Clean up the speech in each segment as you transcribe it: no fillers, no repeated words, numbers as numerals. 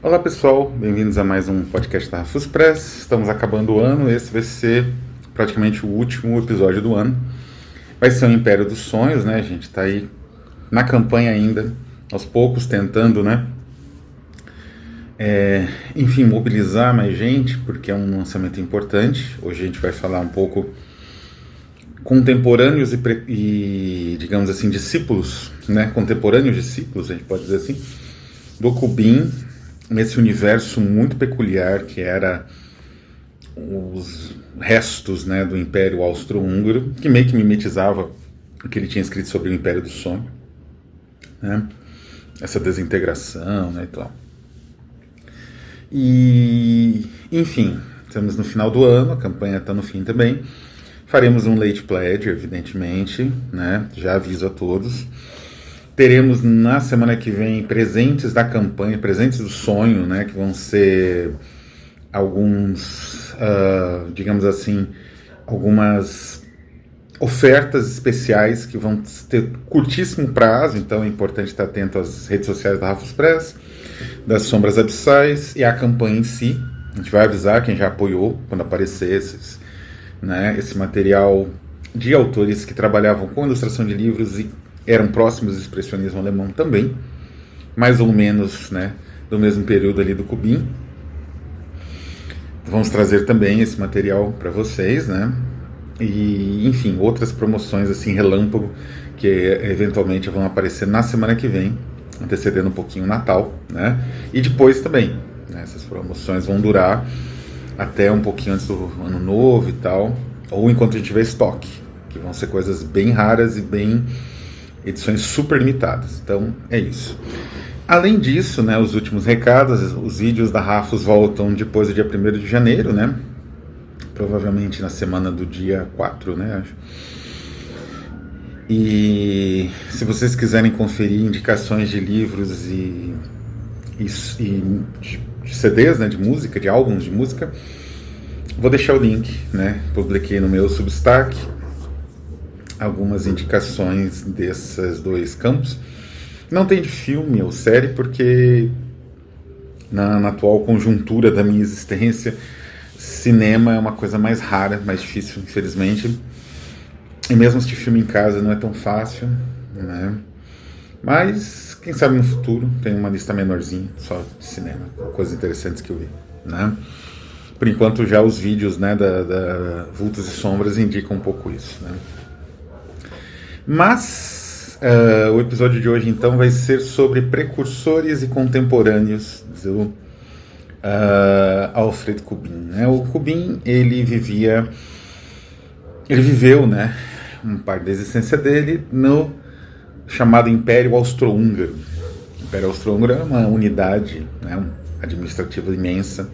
Olá pessoal, bem-vindos a mais um podcast da Rafus Press. Estamos acabando o ano, esse vai ser praticamente o último episódio do ano. Vai ser o Império dos Sonhos, né? A gente está aí na campanha ainda, aos poucos tentando, né? Enfim, mobilizar mais gente, porque é um lançamento importante. Hoje a gente vai falar um pouco contemporâneos e digamos assim, discípulos, né? Contemporâneos discípulos, a gente pode dizer assim, do Cubim, nesse universo muito peculiar que era os restos, né, do Império Austro-Húngaro, que meio que mimetizava o que ele tinha escrito sobre o Império do Sonho, né? Essa desintegração, né, e tal. E, enfim, estamos no final do ano, a campanha está no fim também. Faremos um late pledge, evidentemente, né? Já aviso a todos. Teremos na semana que vem presentes da campanha, presentes do sonho, né, que vão ser alguns, digamos assim, algumas ofertas especiais que vão ter curtíssimo prazo, então é importante estar atento às redes sociais da Rafus Press, das Sombras Abissais e à campanha em si. A gente vai avisar quem já apoiou quando aparecer esse material de autores que trabalhavam com ilustração de livros e eram próximos do expressionismo alemão também, mais ou menos, né, do mesmo período ali do Cubim. Vamos trazer também esse material para vocês, né, e enfim, outras promoções assim, relâmpago, que eventualmente vão aparecer na semana que vem, antecedendo um pouquinho o Natal, né, e depois também, né, essas promoções vão durar até um pouquinho antes do Ano Novo e tal, ou enquanto a gente tiver estoque, que vão ser coisas bem raras e bem edições super limitadas. Então é isso. Além disso, né, os últimos recados, os vídeos da Rafus voltam depois do dia 1º de janeiro, né? Provavelmente na semana do dia 4, né? Acho. E se vocês quiserem conferir indicações de livros e de CDs, né, de música, de álbuns de música, vou deixar o link, né? Publiquei no meu Substack algumas indicações desses dois campos. Não tem de filme ou série, porque na atual conjuntura da minha existência, cinema é uma coisa mais rara, mais difícil, infelizmente. E mesmo assistir filme em casa não é tão fácil, né? Mas, quem sabe no futuro, tem uma lista menorzinha só de cinema, coisas interessantes que eu vi, né? Por enquanto, já os vídeos, né, da Vultos e Sombras indicam um pouco isso, né? Mas o episódio de hoje então vai ser sobre precursores e contemporâneos do Alfred Cubim, né? O Cubim, ele viveu, né, uma parte da existência dele no chamado Império Austro-Húngaro. O Império Austro-Húngaro é uma unidade, né, administrativa imensa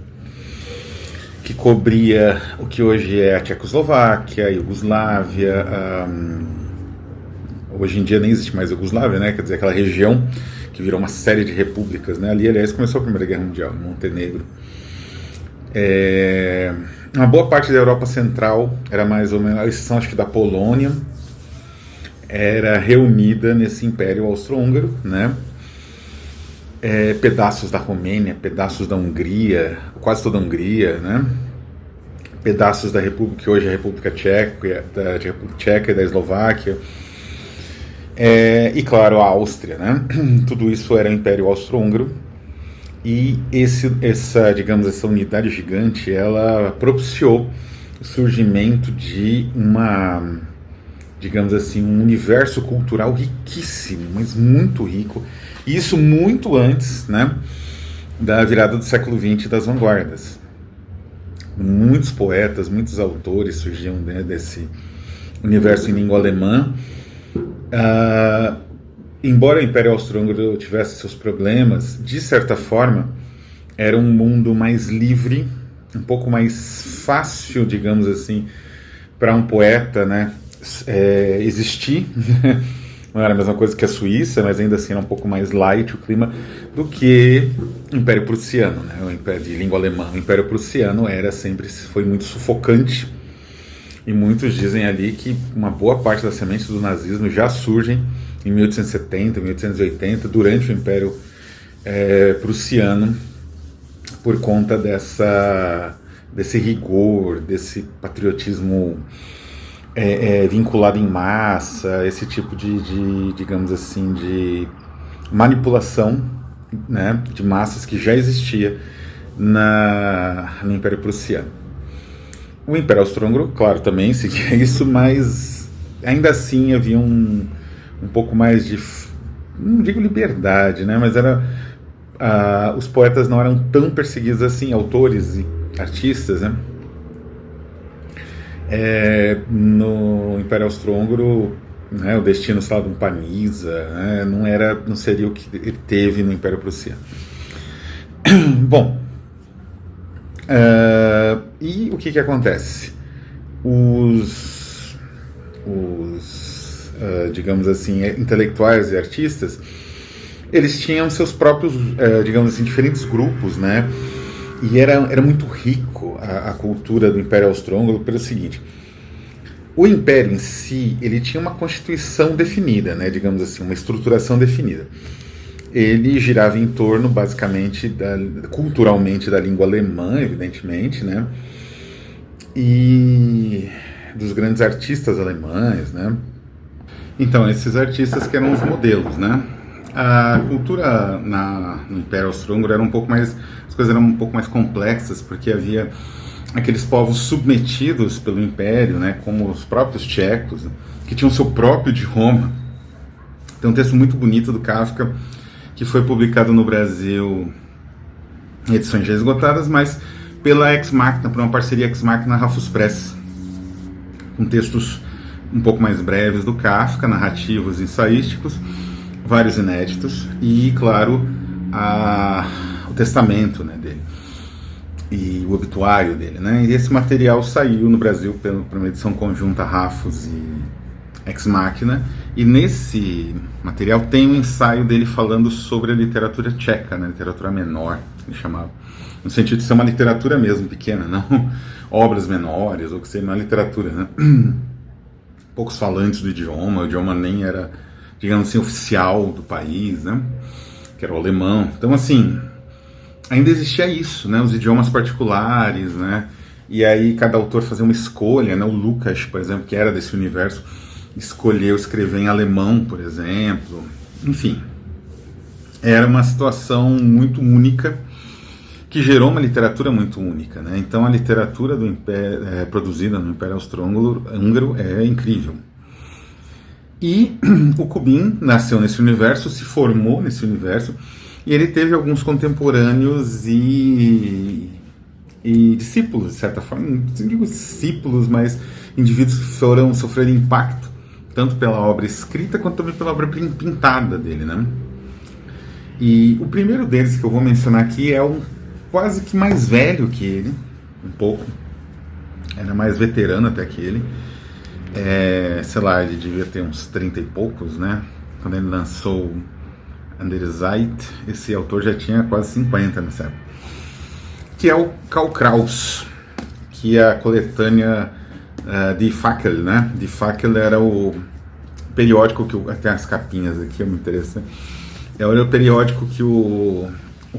que cobria o que hoje é a Tchecoslováquia, a Iugoslávia, hoje em dia nem existe mais Iugoslávia, né? Quer dizer, aquela região que virou uma série de repúblicas, né? Ali, aliás, começou a Primeira Guerra Mundial, em Montenegro. Uma boa parte da Europa Central era mais ou menos, a exceção acho que da Polônia, era reunida nesse Império Austro-Húngaro, né? Pedaços da Romênia, pedaços da Hungria, quase toda a Hungria, né? Pedaços da República, que hoje é a República Tcheca, e da Eslováquia. E claro, a Áustria, né? Tudo isso era o Império Austro-Húngaro. E essa unidade gigante, ela propiciou o surgimento de um universo cultural riquíssimo, mas muito rico. E isso muito antes, né, da virada do século XX e das vanguardas. Muitos poetas, muitos autores surgiam, né, desse universo em língua alemã. Embora o Império Austro-Húngaro tivesse seus problemas, de certa forma, era um mundo mais livre, um pouco mais fácil, digamos assim, para um poeta, né, existir. Não era a mesma coisa que a Suíça, mas ainda assim era um pouco mais light o clima do que o Império Prussiano, né, o Império de língua alemã. O Império Prussiano foi muito sufocante. E muitos dizem ali que uma boa parte das sementes do nazismo já surgem em 1870, 1880, durante o Império Prussiano, por conta desse rigor, desse patriotismo vinculado em massa, esse tipo de, digamos assim, de manipulação, né, de massas que já existia no Império Prussiano. O Império Austro-Húngaro, claro, também seguia isso, mas ainda assim havia um pouco mais de, não digo liberdade, né, mas os poetas não eram tão perseguidos assim, autores e artistas, né. No Império Austro-Húngaro, né, o destino, sei lá, de um Paniza, né, não seria o que ele teve no Império Prussiano. Bom, e o que acontece? Digamos assim, intelectuais e artistas, eles tinham seus próprios, digamos assim, diferentes grupos, né? E era muito rico a cultura do Império Austro-Húngaro pelo seguinte: o Império em si, ele tinha uma constituição definida, né? Digamos assim, uma estruturação definida. Ele girava em torno, basicamente, culturalmente, da língua alemã, evidentemente, né? E dos grandes artistas alemães, né? Então, esses artistas que eram os modelos, né? A cultura no Império Austro-Húngaro era um pouco mais, as coisas eram um pouco mais complexas, porque havia aqueles povos submetidos pelo Império, né, como os próprios tchecos, que tinham seu próprio idioma. Tem um texto muito bonito do Kafka, que foi publicado no Brasil em edições já esgotadas, mas pela Ex Machina, por uma parceria Ex Machina Rafus Press, com textos um pouco mais breves do Kafka, narrativos e ensaísticos, vários inéditos, e, claro, o testamento, né, dele, e o obituário dele, né? E esse material saiu no Brasil por uma edição conjunta Rafus e Ex Machina, e nesse material tem um ensaio dele falando sobre a literatura tcheca, né, literatura menor, ele chamava, no sentido de ser uma literatura mesmo, pequena, não obras menores, ou que seja, uma literatura, né? Poucos falantes do idioma, o idioma nem era, digamos assim, oficial do país, né? Que era o alemão. Então, assim, ainda existia isso, né? Os idiomas particulares, né? E aí cada autor fazia uma escolha, né? O Lukács, por exemplo, que era desse universo, escolheu escrever em alemão, por exemplo. Enfim, era uma situação muito única que gerou uma literatura muito única, né? Então a literatura do Império, produzida no Império Austro-Húngaro é incrível. E o Kubin nasceu nesse universo, se formou nesse universo, e ele teve alguns contemporâneos e discípulos, de certa forma, não digo discípulos, mas indivíduos que sofreram impacto, tanto pela obra escrita quanto também pela obra pintada dele, né? E o primeiro deles que eu vou mencionar aqui é quase que mais velho que ele, um pouco, era mais veterano até que ele, sei lá, ele devia ter uns 30 e poucos, né? Quando ele lançou An der Zeit, esse autor já tinha quase 50 nessa época, que é o Karl Kraus, que é a coletânea Die Fackel, né? Die Fackel era o periódico que tem as capinhas aqui, é muito interessante. Era o periódico que o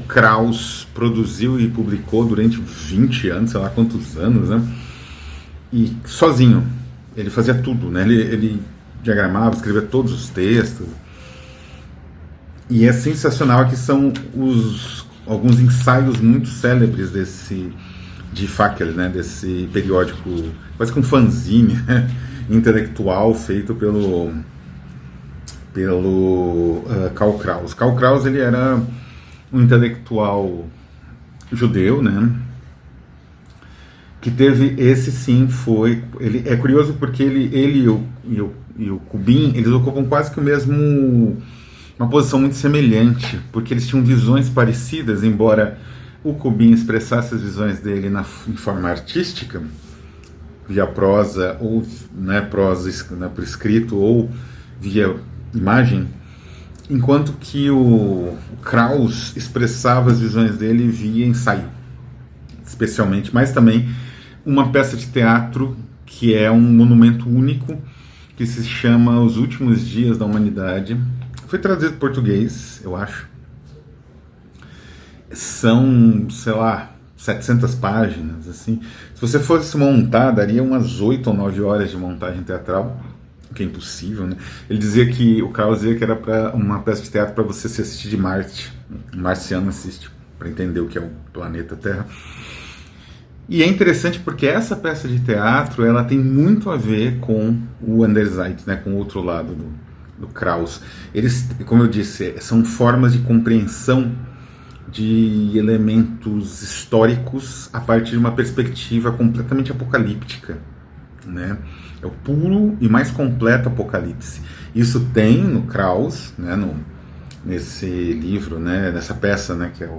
Kraus produziu e publicou durante 20 anos, sei lá quantos anos, né? E sozinho. Ele fazia tudo, né? Ele diagramava, escrevia todos os textos. E é sensacional que são alguns ensaios muito célebres de Fackel, né? Desse periódico, quase que um fanzine, né? Intelectual feito pelo Karl Kraus. Karl Kraus, ele era um intelectual judeu, né? Que teve, esse sim foi, ele é curioso porque ele e o Kubin, eles ocupam quase que uma posição muito semelhante, porque eles tinham visões parecidas, embora o Kubin expressasse as visões dele em forma artística, via prosa, ou prosa, né, por escrito, ou via imagem, enquanto que o Kraus expressava as visões dele via ensaio, especialmente, mas também uma peça de teatro que é um monumento único, que se chama Os Últimos Dias da Humanidade. Foi traduzido em português, eu acho. são, sei lá, 700 páginas, assim. Se você fosse montar, daria umas 8 ou 9 horas de montagem teatral, o que é impossível, né? Ele dizia que, o Krauss dizia que era para uma peça de teatro para você se assistir de Marte. Um marciano assiste para entender o que é o planeta Terra. E é interessante porque essa peça de teatro, ela tem muito a ver com o Andersheit, né, com o outro lado do Krauss. Eles, como eu disse, são formas de compreensão de elementos históricos a partir de uma perspectiva completamente apocalíptica, né? É o puro e mais completo apocalipse. Isso tem no Krauss, né, nesse livro, né, nessa peça, né, que é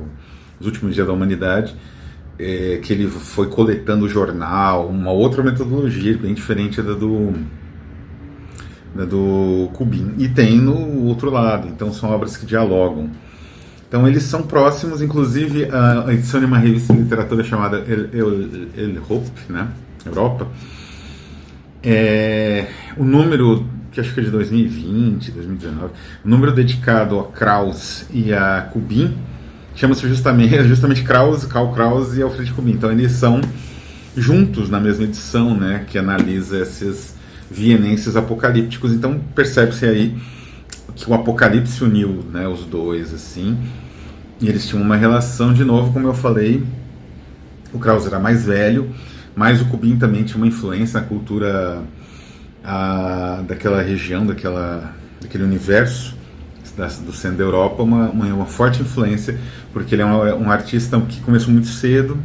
Os Últimos Dias da Humanidade, que ele foi coletando o jornal, uma outra metodologia bem diferente da do Kubin. E tem no outro lado, então são obras que dialogam. Então eles são próximos, inclusive a edição de uma revista de literatura chamada Europe, né? Europa. O número, que acho que é de 2020, 2019, o número dedicado a Krauss e a Kubin chama-se justamente Karl Kraus e Alfred Kubin. Então eles são juntos na mesma edição, né? Que analisa esses vienenses apocalípticos. Então percebe-se aí que o Apocalipse uniu, né, os dois, assim, e eles tinham uma relação, de novo, como eu falei, o Krauss era mais velho, mas o Kubin também tinha uma influência na cultura daquela região, daquele universo do centro da Europa, uma forte influência, porque ele é um artista que começou muito cedo,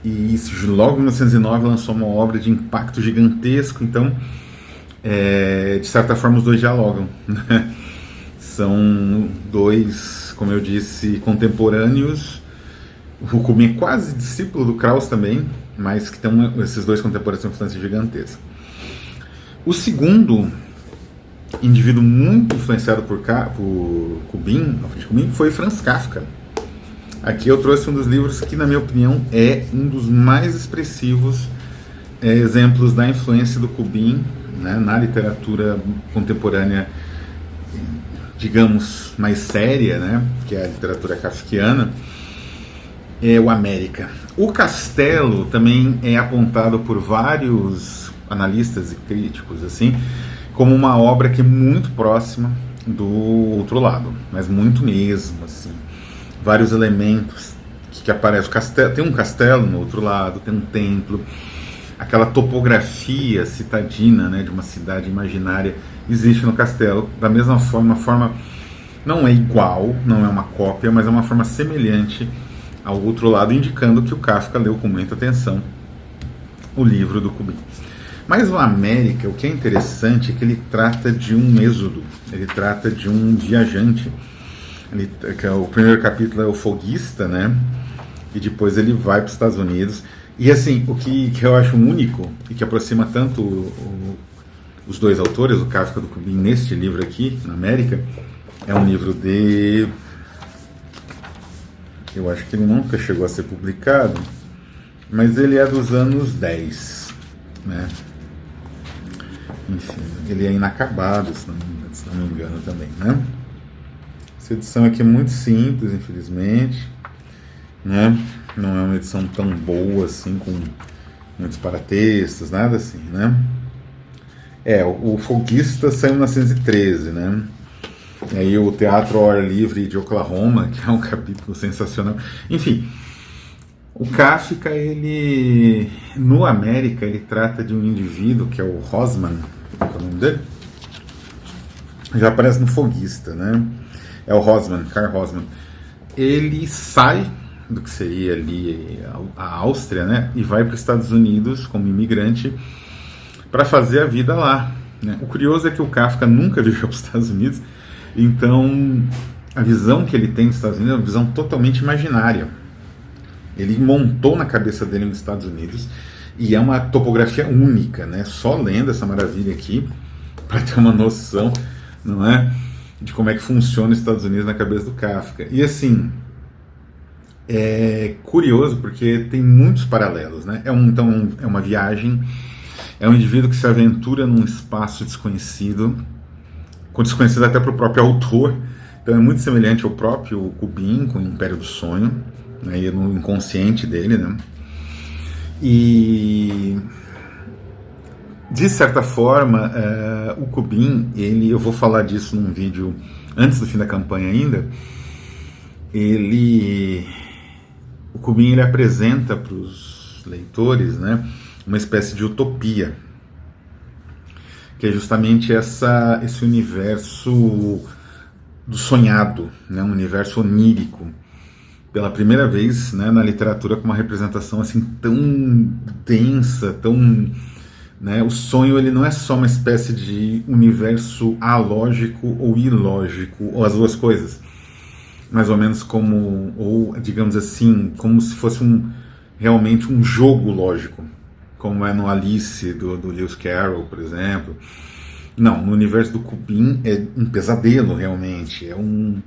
e logo em 1909 lançou uma obra de impacto gigantesco, então, de certa forma, os dois dialogam, né? São dois, como eu disse, contemporâneos. O Kubin é quase discípulo do Krauss também, mas que esses dois contemporâneos têm uma influência gigantesca. O segundo indivíduo muito influenciado por Kubin, Alfred Kubin, foi Franz Kafka. Aqui eu trouxe um dos livros que, na minha opinião, é um dos mais expressivos exemplos da influência do Kubin, né, na literatura contemporânea, digamos, mais séria, né, que é a literatura kafkiana, é o América. O Castelo também é apontado por vários analistas e críticos, assim, como uma obra que é muito próxima do outro lado, mas muito mesmo, assim. Vários elementos que aparecem. Tem um castelo no outro lado, tem um templo, aquela topografia citadina, né, de uma cidade imaginária existe no castelo, da mesma forma, uma forma não é igual, não é uma cópia, mas é uma forma semelhante ao outro lado, indicando que o Kafka leu com muita atenção o livro do Kubin. Mas o América, o que é interessante é que ele trata de um êxodo, ele trata de um viajante. O primeiro capítulo é o folguista, né? E depois ele vai para os Estados Unidos. E assim, o que eu acho único e que aproxima tanto os dois autores, o Kafka e o Kubin, neste livro aqui, na América, é um livro de... Eu acho que ele nunca chegou a ser publicado, mas ele é dos anos 10, né? Enfim, ele é inacabado, se não me engano também, né? Essa edição aqui é muito simples, infelizmente, né? Não é uma edição tão boa assim, com muitos paratextos, nada assim, né? O Folguista saiu em 1913, né? E aí o Teatro ao Ar Livre de Oklahoma, que é um capítulo sensacional. Enfim, o Kafka, ele, no América, ele trata de um indivíduo que é o Rosman, qual é o nome dele? Já aparece no Folguista, né? É o Rosman, Karl Rosman. Ele sai do que seria ali a Áustria, né? E vai para os Estados Unidos como imigrante para fazer a vida lá, né? O curioso é que o Kafka nunca viajou para os Estados Unidos, então a visão que ele tem dos Estados Unidos é uma visão totalmente imaginária. Ele montou na cabeça dele os Estados Unidos e é uma topografia única, né? Só lendo essa maravilha aqui para ter uma noção, não é, de como é que funciona os Estados Unidos na cabeça do Kafka. E assim, é curioso porque tem muitos paralelos, né? Então é uma viagem, é um indivíduo que se aventura num espaço desconhecido até para o próprio autor, Então é muito semelhante ao próprio Kubrick com o Império do Sonho, né, e no inconsciente dele, né? E de certa forma, o Kubrick, eu vou falar disso num vídeo antes do fim da campanha ainda. O Kubrick ele apresenta para os leitores, né, uma espécie de utopia, que é justamente esse universo do sonhado, né, um universo onírico, pela primeira vez, né, na literatura, com uma representação assim tão densa, tão, né, o sonho ele não é só uma espécie de universo alógico ou ilógico, ou as duas coisas, mais ou menos como, ou digamos assim, como se fosse realmente um jogo lógico, como é no Alice do Lewis Carroll, por exemplo. Não, no universo do Kubrick é um pesadelo, realmente. É um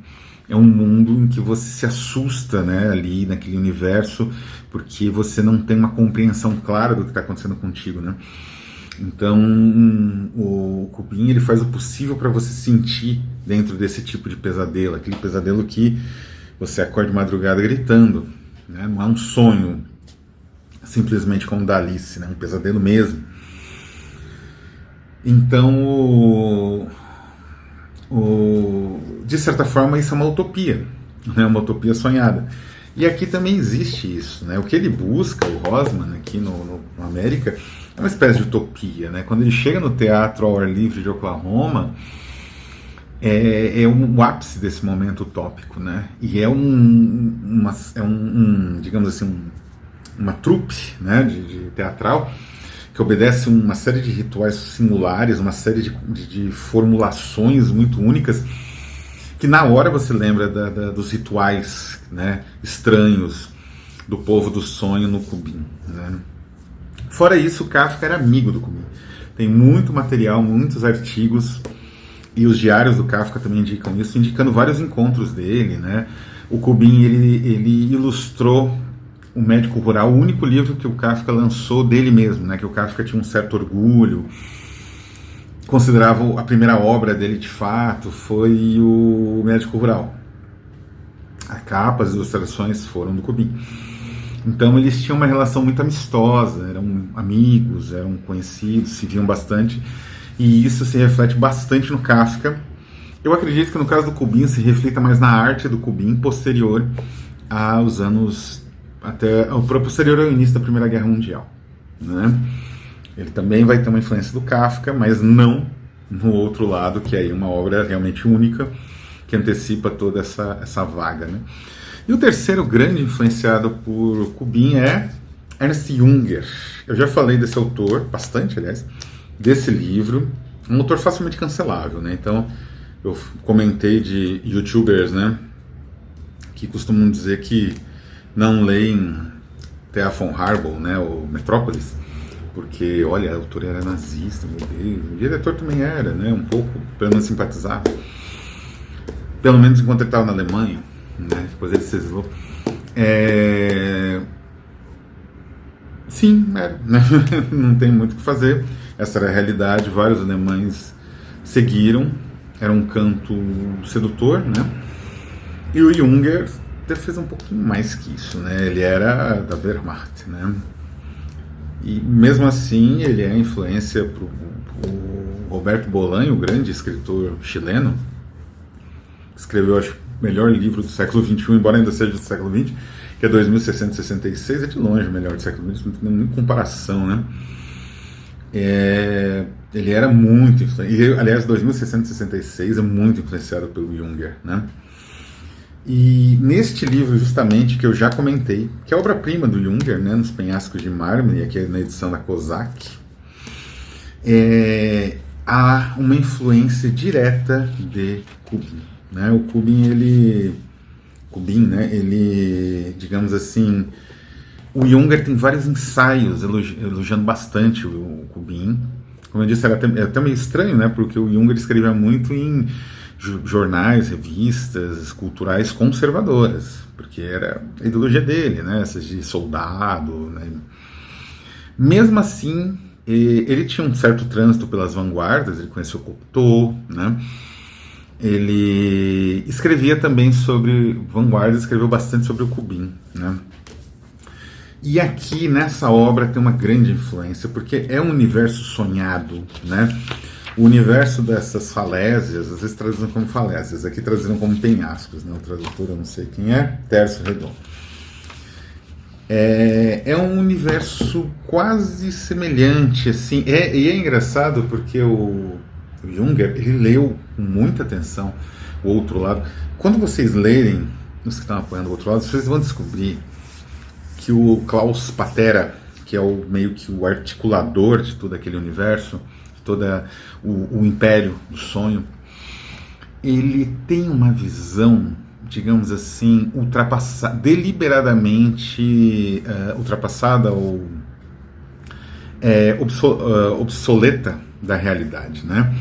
mundo em que você se assusta, né, ali naquele universo, porque você não tem uma compreensão clara do que está acontecendo contigo, né? Então, o Kubrick ele faz o possível para você sentir dentro desse tipo de pesadelo, aquele pesadelo que você acorda de madrugada gritando, né? Não é um sonho simplesmente como o da Alice, né? Um pesadelo mesmo. Então, de certa forma, isso é uma utopia, né? Uma utopia sonhada. E aqui também existe isso, né? O que ele busca, o Rosman, aqui no América, é uma espécie de utopia, né? Quando ele chega no teatro ao ar livre de Oklahoma, é um ápice desse momento utópico, né? E digamos assim, uma trupe, né, de teatral, que obedece uma série de rituais singulares, uma série de formulações muito únicas, que na hora você lembra dos rituais, né, estranhos do povo do sonho no Kubrick, né? Fora isso, o Kafka era amigo do Kubrick. Tem muito material, muitos artigos, e os diários do Kafka também indicam isso, indicando vários encontros dele, né? O Kubrick ele ilustrou O Médico Rural, o único livro que o Kafka lançou dele mesmo, né, que o Kafka tinha um certo orgulho, considerava a primeira obra dele de fato, foi o Médico Rural. A capa, as ilustrações foram do Kubrick. Então eles tinham uma relação muito amistosa, eram amigos, eram conhecidos, se viam bastante, e isso se reflete bastante no Kafka. Eu acredito que no caso do Kubrick se reflita mais na arte do Kubrick posterior aos anos, até o posterior ao início da Primeira Guerra Mundial, né? Ele também vai ter uma influência do Kafka, mas não no outro lado, que é uma obra realmente única, que antecipa toda essa vaga, né? E o terceiro grande influenciado por Kubrick é Ernst Junger. Eu já falei desse autor, bastante, aliás, desse livro, um autor facilmente cancelável, né? Então, eu comentei de youtubers, né, que costumam dizer que não leem Thea von Harbou, né, o Metrópolis, porque, olha, o autor era nazista, meu Deus, o diretor também era, né, um pouco, pelo menos simpatizava, pelo menos enquanto ele estava na Alemanha, né, depois ele se exilou. Sim, era, né? Não tem muito o que fazer, essa era a realidade, vários alemães seguiram, era um canto sedutor, né, e o Junger fez um pouquinho mais que isso, né? Ele era da Wehrmacht, né? E mesmo assim ele é influência para o Roberto Bolanho, o grande escritor chileno, escreveu, acho, o melhor livro do século XXI, embora ainda seja do século XX, que é 2666, é de longe o melhor do século XX, não tem nem comparação, né? Ele era muito influenciado, aliás, 2666 é muito influenciado pelo Junger, né? E neste livro, justamente, que eu já comentei, que é a obra-prima do Junger, né, Nos Penhascos de Mármore, aqui é na edição da Kozak, há uma influência direta de Kubrick, né? O Kubrick, ele, digamos assim, o Junger tem vários ensaios elogiando bastante o Kubrick. Como eu disse, era até meio estranho, né, porque o Junger escrevia muito em jornais, revistas culturais conservadoras, porque era a ideologia dele, né, essas de soldado, né. Mesmo assim, ele tinha um certo trânsito pelas vanguardas, ele conheceu Cocteau, né, ele escrevia também sobre vanguarda, escreveu bastante sobre o Kubin, né? E aqui nessa obra tem uma grande influência, porque é um universo sonhado, né? O universo dessas falésias, às vezes traduziram como falésias, aqui traduziram como penhascos, né? O tradutor eu não sei quem é, Tércio Redondo. É um universo quase semelhante, assim, e é engraçado porque o Junger, ele leu com muita atenção o outro lado. Quando vocês lerem, os que estão apoiando o outro lado, vocês vão descobrir que o Klaus Patera, que é meio que o articulador de todo aquele universo, de todo o império do sonho, ele tem uma visão, digamos assim, deliberadamente ultrapassada ou obsoleta da realidade, né?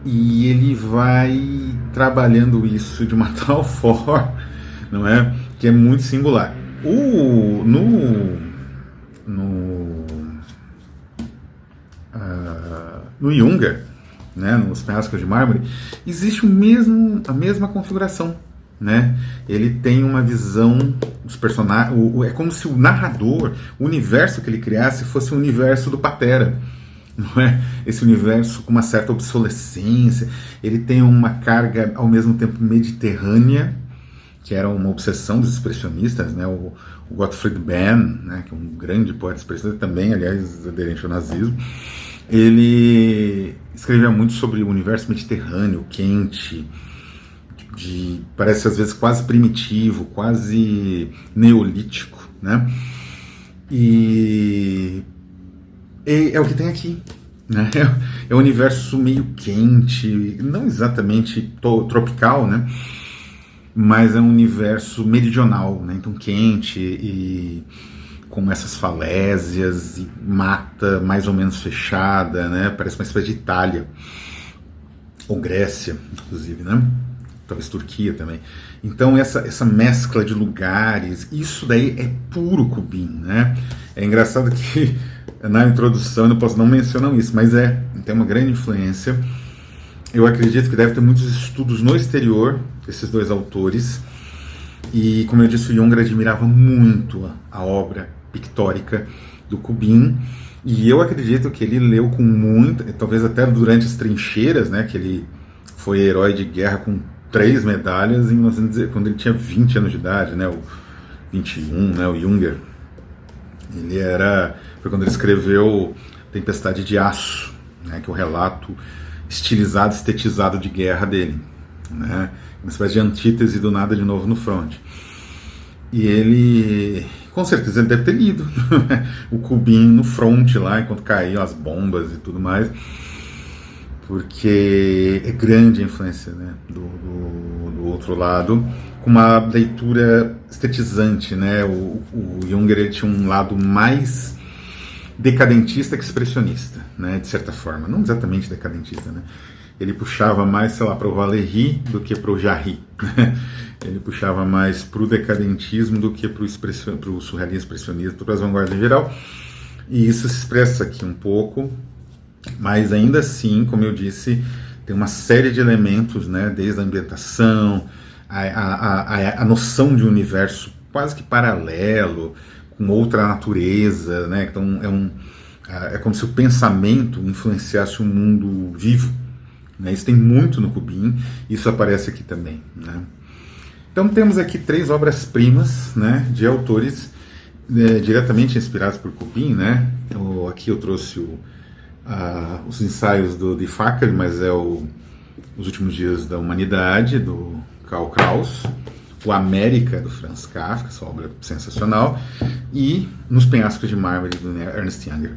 E ele vai trabalhando isso de uma tal forma, não é, que é muito singular. No Junger, né, nos Penhascos de Mármore, existe a mesma configuração, né? Ele tem uma visão dos personagens, é como se o narrador, o universo que ele criasse fosse o universo do Patera, não é? Esse universo com uma certa obsolescência. Ele tem uma carga ao mesmo tempo mediterrânea, que era uma obsessão dos expressionistas, né? O Gottfried Benn, né, que é um grande poeta expressionista, também, aliás, aderente ao nazismo, ele escrevia muito sobre o universo mediterrâneo, quente, parece às vezes quase primitivo, quase neolítico, né? E é o que tem aqui, né? É um universo meio quente, não exatamente tropical, né? Mas é um universo meridional, né? Então quente e com essas falésias e mata mais ou menos fechada, né? Parece uma espécie de Itália ou Grécia, inclusive, né? Talvez Turquia também. Então essa mescla de lugares, isso daí é puro Kubin, né? É engraçado que na introdução eu não mencionam isso, mas tem uma grande influência. Eu acredito que deve ter muitos estudos no exterior, esses dois autores, e como eu disse, o Junger admirava muito a obra pictórica do Kubin, e eu acredito que ele leu com muita, talvez até durante as trincheiras, né, que ele foi herói de guerra com 3 medalhas em 1910, quando ele tinha 20 anos de idade, né, o 21, né, o Junger. Foi quando ele escreveu Tempestade de Aço, né, que é o relato estilizado, estetizado de guerra dele, né? Uma espécie de antítese do Nada de Novo no Front. E ele, com certeza, ele deve ter lido o Kubin no front lá, enquanto caíam as bombas e tudo mais, porque é grande a influência, né, do outro lado, com uma leitura estetizante, né? O Junger, ele tinha um lado mais decadentista que expressionista, né, de certa forma, não exatamente decadentista, né? Ele puxava mais, sei lá, para o Valéry do que para o Jarry, né? Ele puxava mais para o decadentismo do que para o surrealismo expressionista, para as vanguardas em geral, e isso se expressa aqui um pouco, mas ainda assim, como eu disse, tem uma série de elementos, né, desde a ambientação, a noção de um universo quase que paralelo, com outra natureza, né? Então é como se o pensamento influenciasse o mundo vivo, né? Isso tem muito no Kubin, isso aparece aqui também, né? Então temos aqui 3 obras-primas, né, de autores diretamente inspirados por Kubin, né? Aqui eu trouxe os ensaios de Fackel, mas Os Últimos Dias da Humanidade, do Karl Kraus, o América, do Franz Kafka, essa obra sensacional, e Nos Penhascos de Mármore, do Ernest Junger.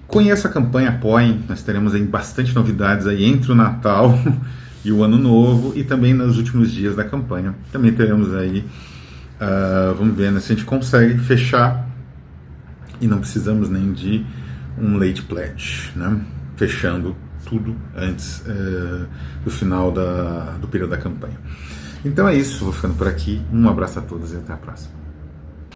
Conheça a campanha, apoiem, nós teremos aí bastante novidades aí entre o Natal e o Ano Novo, e também nos últimos dias da campanha. Também teremos aí, vamos ver, né, se a gente consegue fechar, e não precisamos nem de um late pledge, né, fechando tudo antes do final do período da campanha. Então é isso, vou ficando por aqui. Um abraço a todos e até a próxima.